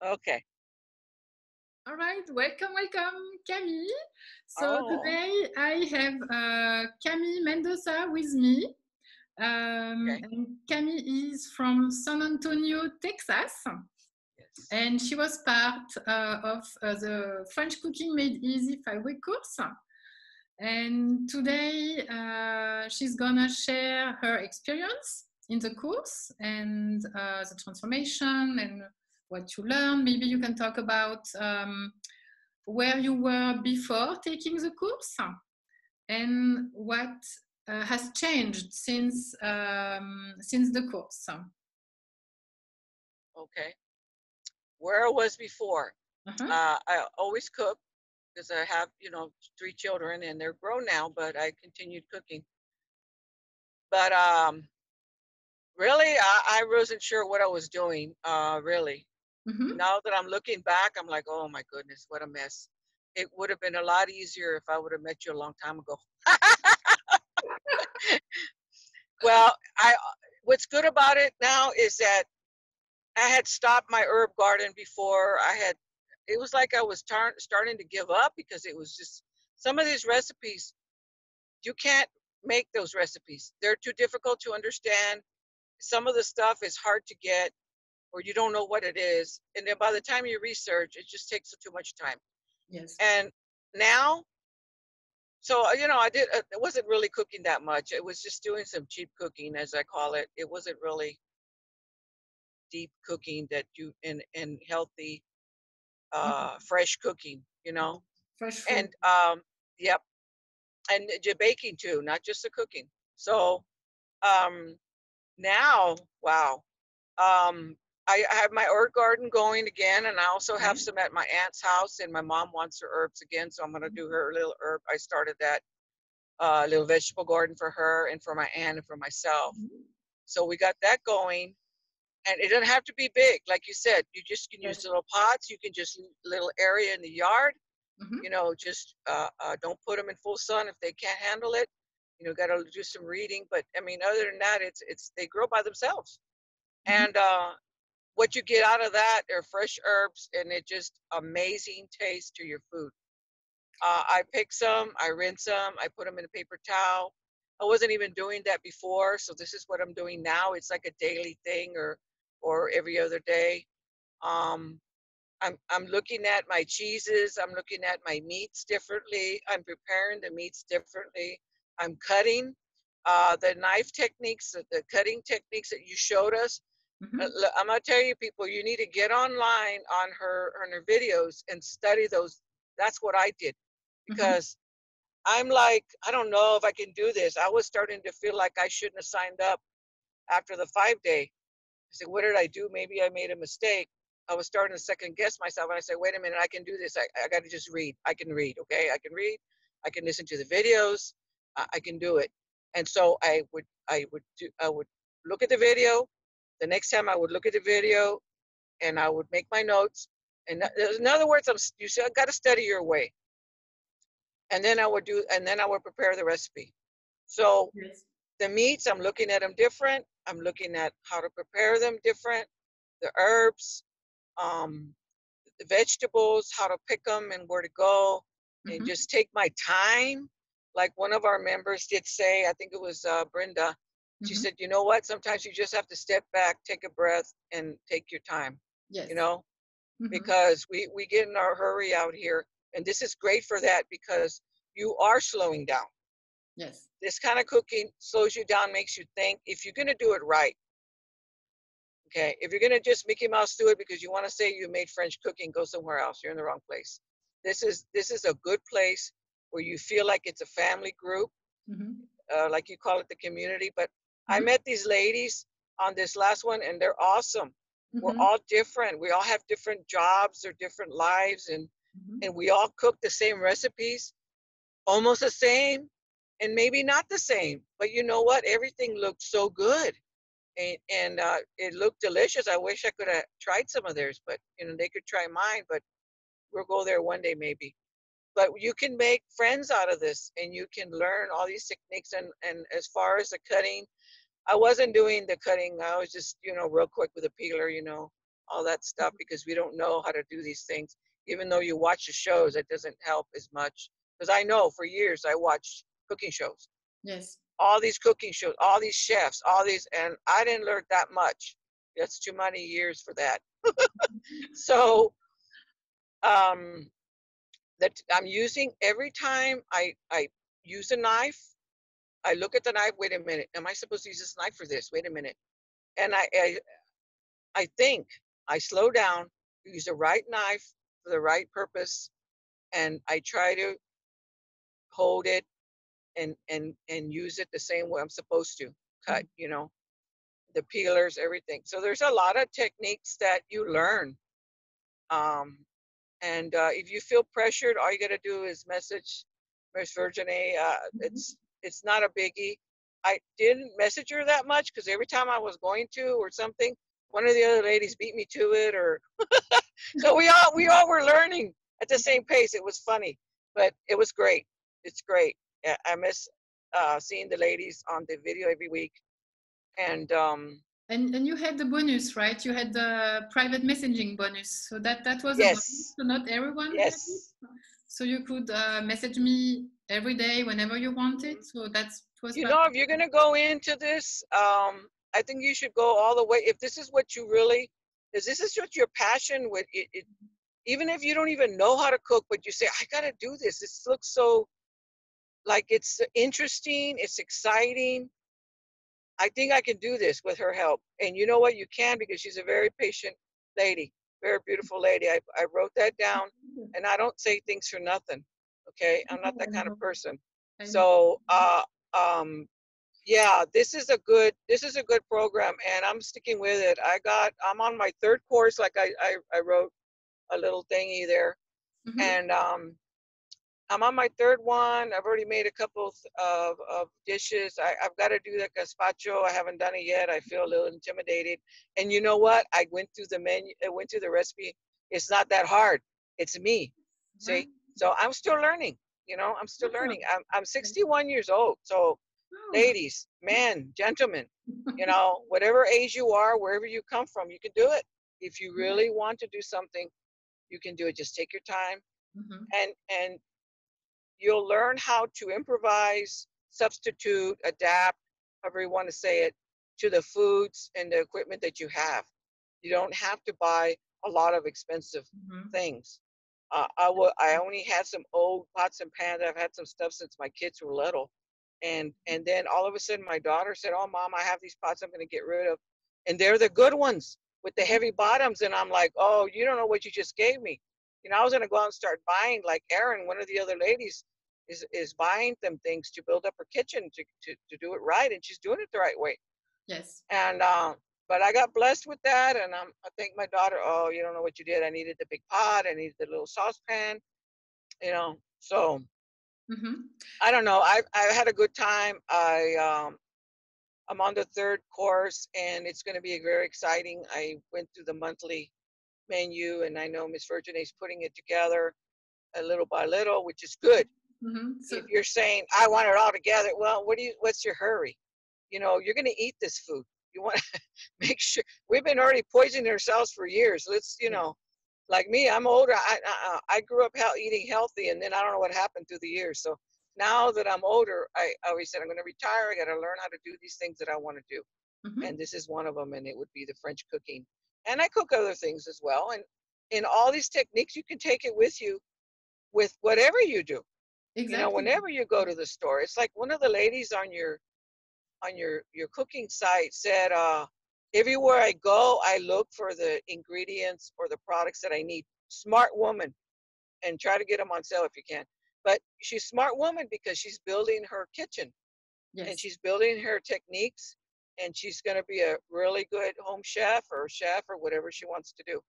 Okay. All right, welcome, Camille. So Oh, today I have Camille Mendoza with me. okay. And Camille is from San Antonio, Texas, Yes. and she was part of the French Cooking Made Easy 5-week course. And today she's gonna share her experience in the course and the transformation and what you learned. Maybe you can talk about where you were before taking the course and what has changed since the course. Okay. Where I was before, Uh-huh. I always cook because I have, 3 children and they're grown now, but I continued cooking. But really, I wasn't sure what I was doing, really. Mm-hmm. Now that I'm looking back, I'm like, oh my goodness, what a mess. It would have been a lot easier if I would have met you a long time ago. Well, what's good about it now is that I had stopped my herb garden before. It was like I was starting to give up because it was just some of these recipes, you can't make those recipes. They're too difficult to understand. Some of the stuff is hard to get or you don't know what it is. And then by the time you research, it just takes too much time. Yes. And now, so, it wasn't really cooking that much. It was just doing some cheap cooking, as I call it. It wasn't really deep cooking that you, and healthy Mhm. fresh cooking, Fresh and food. yep, and baking too, not just the cooking. So um, now, wow, I have my herb garden going again, and I also have Right. some at my aunt's house, and my mom wants her herbs again, so I'm gonna do her little herb. I started that little vegetable garden for her and for my aunt and for myself. Mhm. So we got that going, and it doesn't have to be big, like you said. You just can use Yes. little pots. You can just little area in the yard. Mhm. Just don't put them in full sun if they can't handle it. Got to do some reading. But I mean, other than that, it's they grow by themselves. Mhm. And what you get out of that are fresh herbs, and it just amazing taste to your food. I pick some, I rinse them, I put them in a paper towel. I wasn't even doing that before, so this is what I'm doing now. It's like a daily thing, or every other day. Um, I'm looking at my cheeses. I'm looking at my meats differently. I'm preparing the meats differently. I'm cutting. The knife techniques, the cutting techniques that you showed us. Mhm. I'm gonna tell you, people, you need to get online on her videos and study those. That's what I did Mhm. because I'm like, I don't know if I can do this. I was starting to feel like I shouldn't have signed up after the 5 day. I said, what did I do? Maybe I made a mistake. I was starting to second guess myself. And I said, wait a minute, I can do this. I got to just read. I can read. Okay. I can read. I can listen to the videos. I can do it. And so I would look at the video. The next time I would look at the video and I would make my notes. And in other words, you said, got to study your way. And then I would prepare the recipe. So Yes. the meats, I'm looking at them different. I'm looking at how to prepare them different. The herbs, um, the vegetables, how to pick them and where to go, and Mhm. just take my time. Like one of our members did say, I think it was Brenda. She Mhm. said, you know what? Sometimes you just have to step back, take a breath, and take your time. You Yes. know, Mhm. because we get in our hurry out here, and this is great for that because you are slowing down. Yes. This kind of cooking slows you down, makes you think. If you're going to do it right, okay, if you're going to just Mickey Mouse do it because you want to say you made French cooking, go somewhere else. You're in the wrong place. This is a good place where you feel like it's a family group, Mhm. like you call it the community. But I Mhm. met these ladies on this last one, and they're awesome. We're Mhm. all different. We all have different jobs or different lives, Mhm. and we all cook the same recipes, almost the same, and maybe not the same. But you know what? Everything looked so good, and it looked delicious. I wish I could have tried some of theirs, but they could try mine. But we'll go there one day maybe. But you can make friends out of this, and you can learn all these techniques. And as far as the cutting, I wasn't doing the cutting. I was just real quick with a peeler. all that stuff, because we don't know how to do these things. Even though you watch the shows, it doesn't help as much. Because I know for years I watched cooking shows. Yes. All these cooking shows, all these chefs, all these, and I didn't learn that much. That's too many years for that. So um, that I'm using every time I use a knife, I look at the knife. Wait a minute, am I supposed to use this knife for this? Wait a minute, and I think I slow down, use the right knife for the right purpose, and I try to hold it and use it the same way I'm supposed to cut. You know, the peelers, everything. So there's a lot of techniques that you learn. Um, and if you feel pressured, all you got to do is message Miss Virginie. It's not a biggie. I didn't message her that much because every time I was going to or something, one of the other ladies beat me to it, or so we all were learning at the same pace. It was funny, but it was great. It's great. I miss seeing the ladies on the video every week, and And you had the bonus, right? You had the private messaging bonus. So that was a bonus. yes, So not everyone had it. yes. So you could message me every day whenever you wanted. So that was You part know, of if you're it. gonna go into this, I think you should go all the way. If this is what you really, if this is what your passion with it, even if you don't even know how to cook, but you say, I gotta do this. This looks so like it's interesting, it's exciting. I think I can do this with her help. And you know what? You can, because she's a very patient lady, very beautiful lady. I wrote that down, and I don't say things for nothing. Okay, I'm not that kind of person. I know. So um yeah, this is a good program, and I'm sticking with it. I'm on my third course, like I wrote a little thingy there, Mhm. and I'm on my third one. I've already made a couple of dishes. I've got to do the gazpacho. I haven't done it yet. I feel a little intimidated. And you know what? I went through the menu. I went through the recipe. It's not that hard. It's me. Wow. See? So I'm still learning. You know, I'm still Wow. learning. I'm 61 years old. So Wow. ladies, men, gentlemen, you know, whatever age you are, wherever you come from, you can do it. If you Yeah. really want to do something, you can do it. Just take your time, Mhm. and you'll learn how to improvise, substitute, adapt, however you want to say it, to the foods and the equipment that you have. You don't have to buy a lot of expensive Mhm. things. I only had some old pots and pans. I've had some stuff since my kids were little, and then all of a sudden my daughter said, "Oh, mom, I have these pots I'm going to get rid of, and they're the good ones with the heavy bottoms." And I'm like, "Oh, you don't know what you just gave me." You know, I was going to go out and start buying, like Erin, one of the other ladies, is buying them things to build up her kitchen to do it right, and she's doing it the right way. Yes. And but I got blessed with that, and I think my daughter, oh, you don't know what you did. I needed the big pot. I needed the little saucepan. You know, so Mhm. I don't know. I had a good time. I'm on the third course, and it's going to be very exciting. I went through the monthly menu, and I know Miss Virginie's putting it together a little by little, which is good. Mhm. If So you're saying I want it all together, well, what's your hurry? You know, you're going to eat this food. You want to make sure. We've been already poisoning ourselves for years. Let's, yes. like me, I'm older. I grew up eating healthy, and then I don't know what happened through the years. So now that I'm older, I always said I'm going to retire. I got to learn how to do these things that I want to do, Mhm. and this is one of them. And it would be the French cooking, and I cook other things as well. And in all these techniques, you can take it with you with whatever you do. You know, Exactly. whenever you go to the store, it's like one of the ladies on your cooking site said, everywhere I go, I look for the ingredients or the products that I need. Smart woman, and try to get them on sale if you can. But she's a smart woman because she's building her kitchen, and Yes. she's building her techniques, and she's going to be a really good home chef or whatever she wants to do.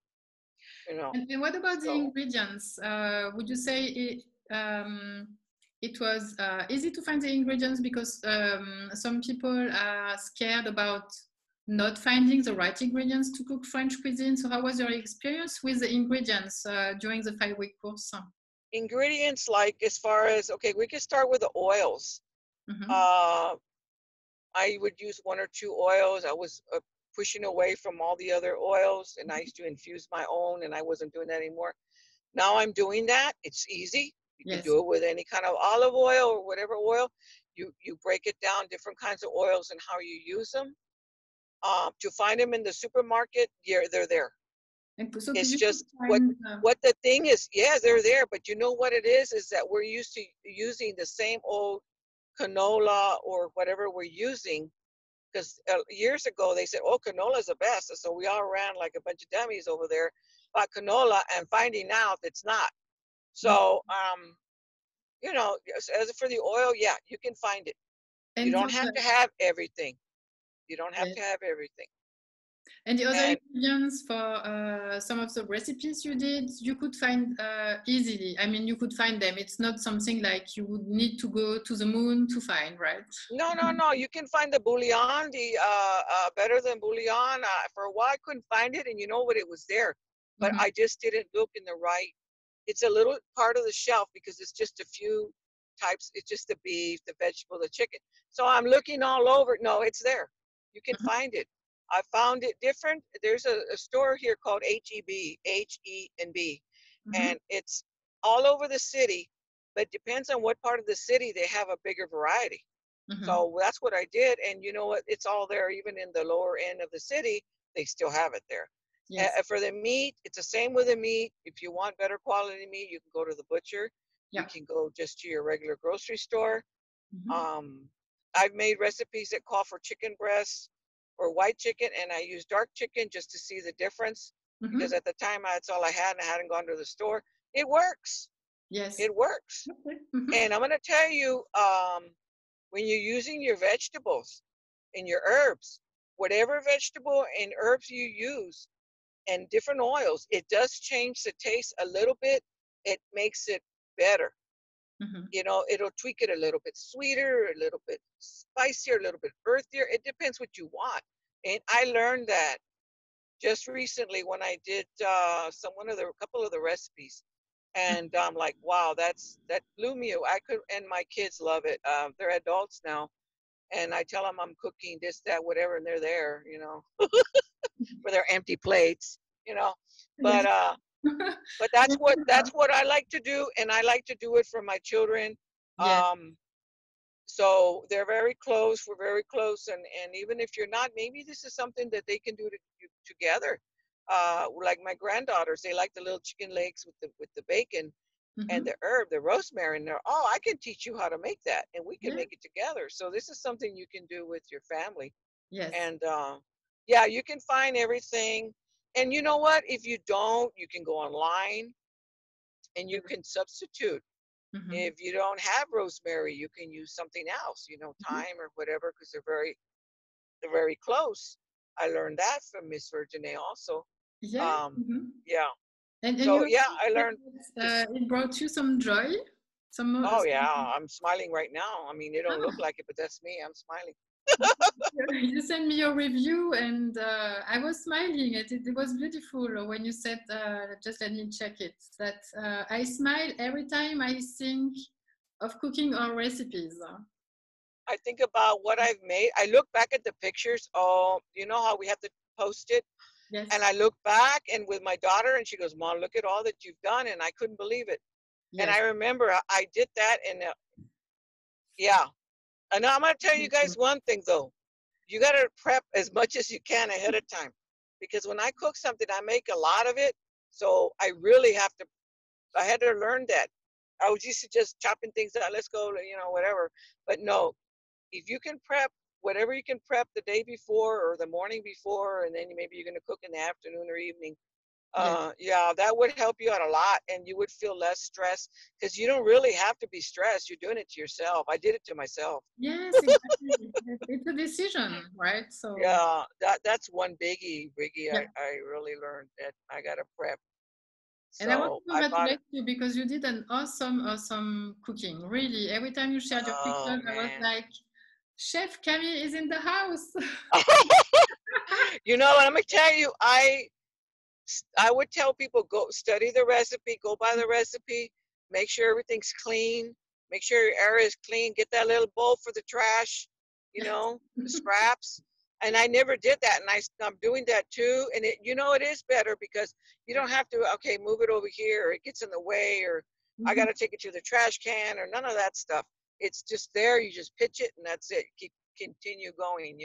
You know, And what about the so ingredients? Would you say it was easy to find the ingredients because some people are scared about not finding the right ingredients to cook French cuisine? So how was your experience with the ingredients during the 5-week course? ingredients, like, as far as, okay, we can start with the oils. Mhm. Uh, I would use one or two oils. I was pushing away from all the other oils, and I used to infuse my own, and I wasn't doing that anymore. Now I'm doing that. It's easy. You can Yes. do it with any kind of olive oil or whatever oil. You break it down, different kinds of oils and how you use them. To find them in the supermarket, yeah, they're there. And so It's you could just find, what the thing is. Yeah, they're there, but you know what it is that we're used to using the same old canola or whatever we're using. Because years ago they said, "Oh, canola is the best," so we all ran like a bunch of dummies over there about canola, and finding out it's not. So, as for the oil, yeah, you can find it. You and don't for have the, to have everything. You don't have yes. to have everything. And the other And ingredients for some of the recipes you did, you could find easily. I mean, you could find them. It's not something like you would need to go to the moon to find, right? no, no, no. You can find the bouillon, the better than bouillon. For a while, I couldn't find it, and you know what? It was there, but Mhm, I just didn't look in the right. It's a little part of the shelf because it's just a few types. It's just the beef, the vegetable, the chicken. So I'm looking all over. No, it's there. You can mhm, find it. I found it different. There's a store here called HEB, HE&B, mhm, and it's all over the city, but depends on what part of the city they have a bigger variety. mhm. So that's what I did. And you know what? It's all there, even in the lower end of the city, they still have it there. Yes. For the meat, it's the same with the meat. If you want better quality meat, you can go to the butcher. You Yeah. can go just to your regular grocery store. Mhm, Um, I've made recipes that call for chicken breasts or white chicken, and I use dark chicken just to see the difference because mhm. at the time that's all I had and I hadn't gone to the store. It works. Yes. It works. Okay. Mhm, And I'm going to tell you, when you're using your vegetables and your herbs, whatever vegetable and herbs you use and different oils, it does change the taste a little bit. It makes it better. mhm. It'll tweak it a little bit sweeter, a little bit spicier, a little bit earthier. It depends what you want. And I learned that just recently when I did a couple of the recipes. And I'm like, wow, that blew me. I could, and my kids love it. They're adults now, and I tell them I'm cooking this, that, whatever, and they're there, for their empty plates, you know. But Yes. uh, but that's what I like to do, and I like to do it for my children. Yes. Um, so they're very close. We're very close, and even if you're not, maybe this is something that they can do together. Like my granddaughters, they like the little chicken legs with the bacon and Mhm. the herb, the rosemary, and they're, oh, I can teach you how to make that, and we can Yeah. make it together. So this is something you can do with your family. Yes. And yeah, you can find everything. And you know what? If you don't, you can go online and you Yes. can substitute. Mhm, If you don't have rosemary, you can use something else, mhm. thyme or whatever, because they're very close. I learned that from Miss Virginie also. Yeah. Um, Mhm. yeah. And So you yeah, also I said learned this. that it brought you some joy, Oh some. yeah, I'm smiling right now. I mean, they don't look Ah, like it, but that's me. I'm smiling. you sent me your review, and I was smiling. It was beautiful when you said, "Just let me check it." That I smile every time I think of cooking or recipes. I think about what I've made. I look back at the pictures. Oh, you know how we have to post it? And Yes. I look back and with my daughter, and she goes, Mom, look at all that you've done. And I couldn't believe it. And I Yes. remember I did that. And yeah. And now I'm going to tell you guys one thing, though. You got to prep as much as you can ahead of time. Because when I cook something, I make a lot of it. So I really I had to learn that. I was used to just chopping things out. Let's go, whatever. But no, if you can prep whatever you can prep the day before or the morning before, and then maybe you're going to cook in the afternoon or evening. Yes. Yeah, that would help you out a lot, and you would feel less stressed because you don't really have to be stressed. You're doing it to yourself. I did it to myself. Yes, exactly. It's a decision, right? So, Yeah, that's one biggie yeah. I really learned that I got to prep. And I want So to I bought it. congratulate you because you did an awesome, awesome cooking. Really, every time you shared your Oh pictures, I was man. like, Chef Camille is in the house. What I'm gonna tell you, I would tell people, go study the recipe, go by the recipe, make sure everything's clean, make sure your area is clean, get that little bowl for the trash, the scraps. And I never did that, and I'm doing that too. And it, it is better because you don't have to, okay, move it over here, or it gets in the way, or I got Mhm. to take it to the trash can, or none of that stuff. It's just there. You just pitch it, and that's it. Continue going.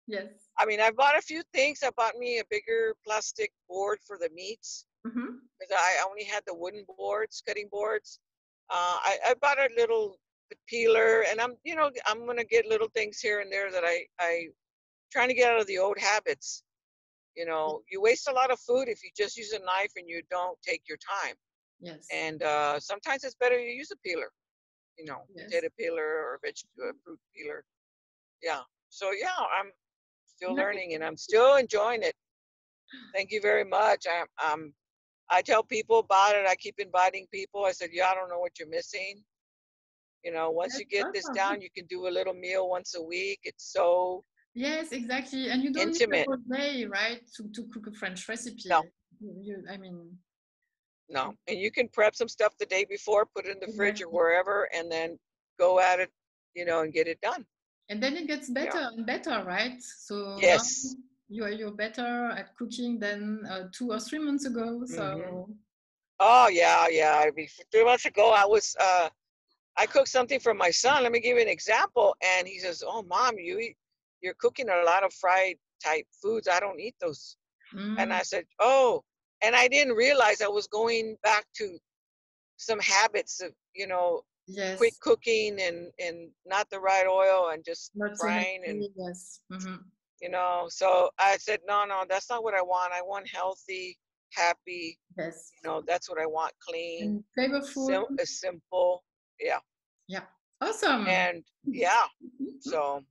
Yes. I mean, I bought a few things. I bought me a bigger plastic board for the meats Mhm. because I only had the wooden boards, cutting boards. I bought a little peeler, and I'm gonna get little things here and there that I trying to get out of the old habits. You waste a lot of food if you just use a knife and you don't take your time. Yes. And sometimes it's better to use a peeler, Yes. potato peeler or vegetable fruit peeler. Yeah. So yeah, I'm still Nice. learning and I'm still enjoying it. Thank you very much. I tell people about it. I keep inviting people. I said, yeah, I don't know what you're missing. Once you That's get this awesome. down, you can do a little meal once a week. It's so Yes, exactly. And you don't need the intimate. whole day, right, to cook a French No, recipe. I mean, no. And you can prep some stuff the day before, put it in the fridge or exactly. wherever, and then go at it, and get it done. And then it gets Yeah. better and better, right? So now Yes. you're better at cooking than 2 or 3 months ago. Hmm. So Oh yeah, yeah. 3 months ago, I cooked something for my son. Let me give you an example. And he says, "Oh, mom, you're cooking a lot of fried type foods. I don't eat those." And mm, I said, "Oh," and I didn't realize I was going back to some habits of, quick yes, cooking and not the right oil and just not so frying and healthy. Yes. Hmm. so I said, no, no, that's not what I want. I want healthy, happy, Yes. that's what I want, clean, And flavorful. simple. Yeah. Yeah. Awesome. And yeah. So,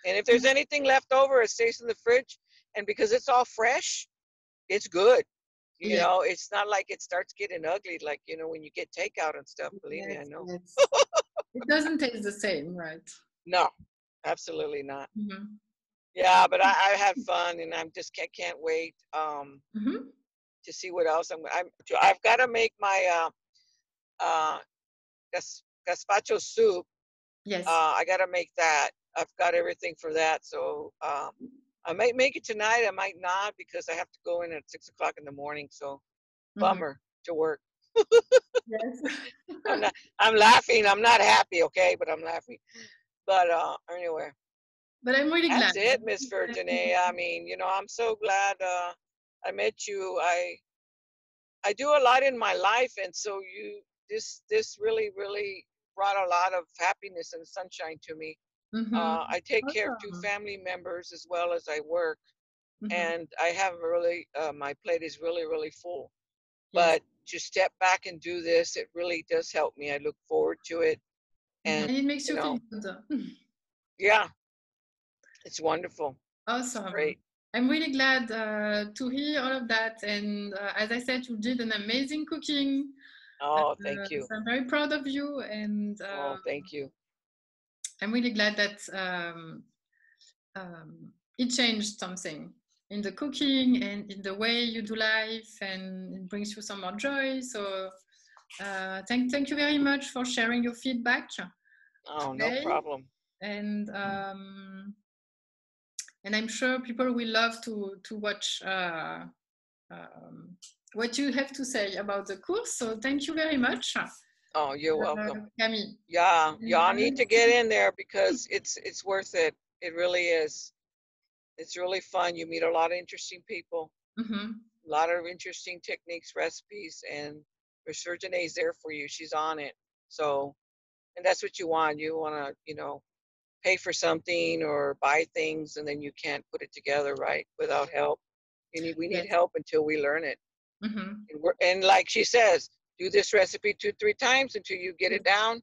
and if there's anything left over, it stays in the fridge. And because it's all fresh, it's good. Yes. It's not like it starts getting ugly, like, when you get takeout and stuff. Believe me, I Yes. know. Yes. It doesn't taste the same, right? No, absolutely not. Hmm. Yeah, but I had fun, and I'm just can't wait Hmm. to see what else I've got to make my uh gazpacho soup. Yes. I got to make that. I've got everything for that, so I might make it tonight. I might not because I have to go in at 6 o'clock in the morning. So Hmm. bummer to work. Yes. I'm not. I'm laughing. I'm not happy. Okay, but I'm laughing. But anyway, But I'm really glad. that's it, Miss Virginie. I mean, I'm so glad I met you. I do a lot in my life, and so this really really brought a lot of happiness and sunshine to me. Hmm. I take care of two Awesome. family members as well as I work, Hmm. and I have really my plate is really really full. Yes. But to step back and do this, it really does help me. I look forward to it, and And it makes you you know, feel good. yeah, it's wonderful. It's Awesome. great. I'm really glad to hear all of that. And as I said, you did an amazing cooking. Oh, thank you. So I'm very proud of you. And Oh, thank you. I'm really glad that it changed something in the cooking and in the way you do life, and it brings you some more joy. So thank you very much for sharing your feedback Oh, no today. problem. And I'm sure people will love to watch um, what you have to say about the course. So thank you very much, Oh, you're welcome. Camille. Yeah, And y'all I need will to get see. in there because it's worth it. It really is. It's really fun. You meet a lot of interesting people, Mhm. a lot of interesting techniques, recipes, and Resurgene is there for you. She's on it. So, and that's what you want. You want to, pay for something or buy things, and then you can't put it together right without help. We need Yes. help until we learn it. Mhm. And like she says, do this recipe 2, 3 times until you get it down,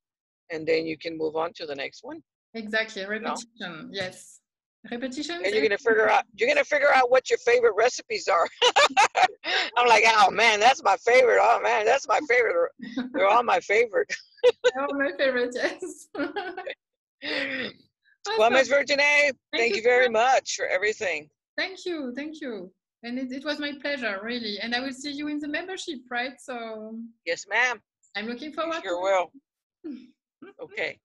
and then you can move on to the next one. Exactly. You know, Repetition. Yes. Repetitions. and you're gonna figure out what your favorite recipes are. I'm like, oh man, that's my favorite. Oh man, that's my favorite. They're all my favorite. Oh, my favorite. Yes. Well, Miss Awesome. Virginie, Thank thank you you so very much. much for everything. Thank you. Thank you. And it was my pleasure, really. And I will see you in the membership, right? So Yes, ma'am. I'm looking You forward to sure will. it. Okay.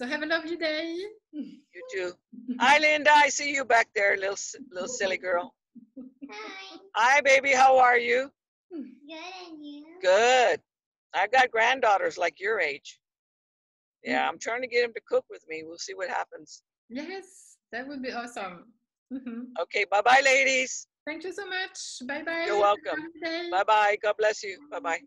So have a lovely day. You too. Hi, Linda. I see you back there, little silly girl. Hi. Hi, baby. How are you? Good, and you? Good. I got granddaughters like your age. Yeah, I'm trying to get them to cook with me. We'll see what happens. Yes, that would be awesome. Okay, bye-bye, ladies. Thank you so much. Bye-bye. You're welcome. Bye-bye. God bless you. Bye-bye.